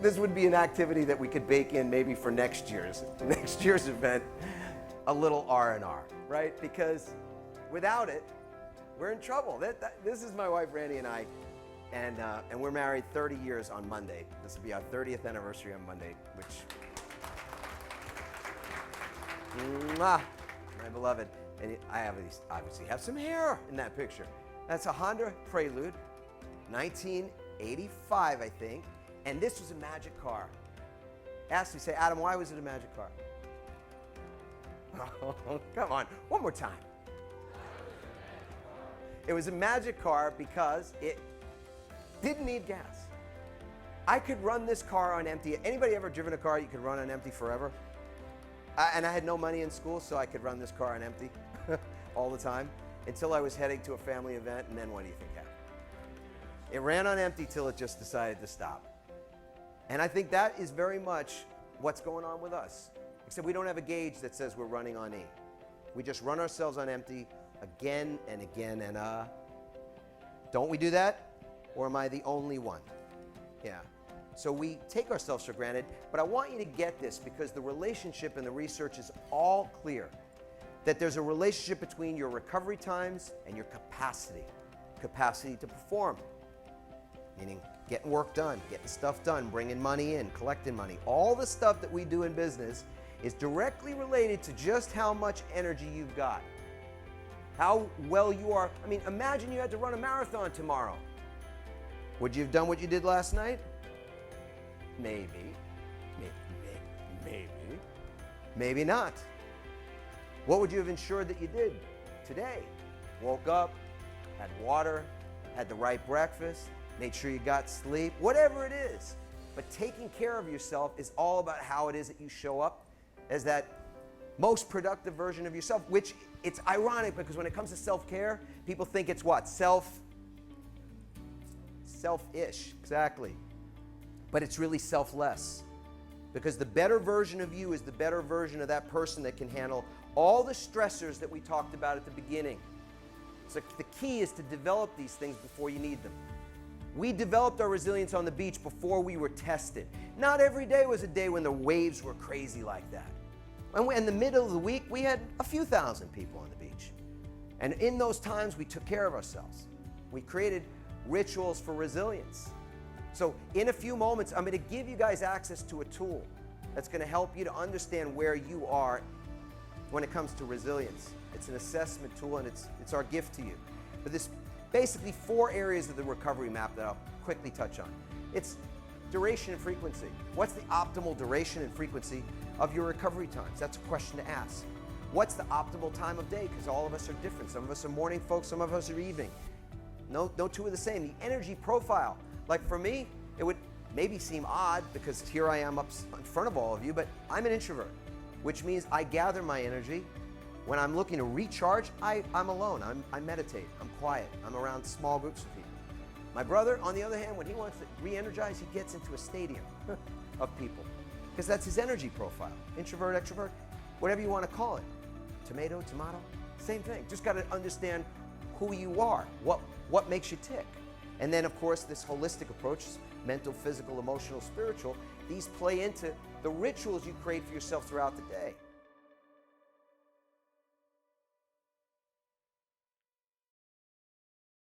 this would be an activity that we could bake in maybe for next year's event, a little R&R, right? Because without it, we're in trouble. This is my wife, Randy, and I, and we're married 30 years on Monday. This will be our 30th anniversary on Monday, which, mwah, my beloved. And I obviously have some hair in that picture. That's a Honda Prelude, 1985, I think. And this was a magic car. Ask me, say, Adam, why was it a magic car? Oh, come on, one more time. It was a magic car because it didn't need gas. I could run this car on empty. Anybody ever driven a car you could run on empty forever? And I had no money in school, so I could run this car on empty all the time until I was heading to a family event, and then what do you think happened? It ran on empty till it just decided to stop. And I think that is very much what's going on with us, except we don't have a gauge that says we're running on E. We just run ourselves on empty again and again, and don't we do that? Or am I the only one? Yeah. So we take ourselves for granted, but I want you to get this because the relationship and the research is all clear that there's a relationship between your recovery times and your capacity to perform, meaning getting work done, getting stuff done, bringing money in, collecting money. All the stuff that we do in business is directly related to just how much energy you've got, how well you are. I mean, imagine you had to run a marathon tomorrow. Would you have done what you did last night? Maybe. Maybe not. What would you have ensured that you did today? Woke up, had water, had the right breakfast, made sure you got sleep, whatever it is. But taking care of yourself is all about how it is that you show up as that most productive version of yourself, which it's ironic because when it comes to self-care, people think it's what? Selfish, exactly. But it's really selfless, because the better version of you is the better version of that person that can handle all the stressors that we talked about at the beginning. So the key is to develop these things before you need them. We developed our resilience on the beach before we were tested. Not every day was a day when the waves were crazy like that. And in the middle of the week, we had a few thousand people on the beach. And in those times, we took care of ourselves. We created rituals for resilience. So in a few moments, I'm going to give you guys access to a tool that's going to help you to understand where you are when it comes to resilience. It's an assessment tool, and it's our gift to you. But there's basically 4 areas of the recovery map that I'll quickly touch on. It's duration and frequency. What's the optimal duration and frequency of your recovery times? That's a question to ask. What's the optimal time of day? Because all of us are different. Some of us are morning folks, some of us are evening. No two are the same. The energy profile. Like for me, it would maybe seem odd because here I am up in front of all of you, but I'm an introvert, which means I gather my energy. When I'm looking to recharge, I'm alone. I meditate. I'm quiet. I'm around small groups of people. My brother, on the other hand, when he wants to re-energize, he gets into a stadium of people because that's his energy profile. Introvert, extrovert, whatever you want to call it. Tomato, same thing. Just got to understand who you are, what makes you tick. And then, of course, this holistic approach, mental, physical, emotional, spiritual, these play into the rituals you create for yourself throughout the day.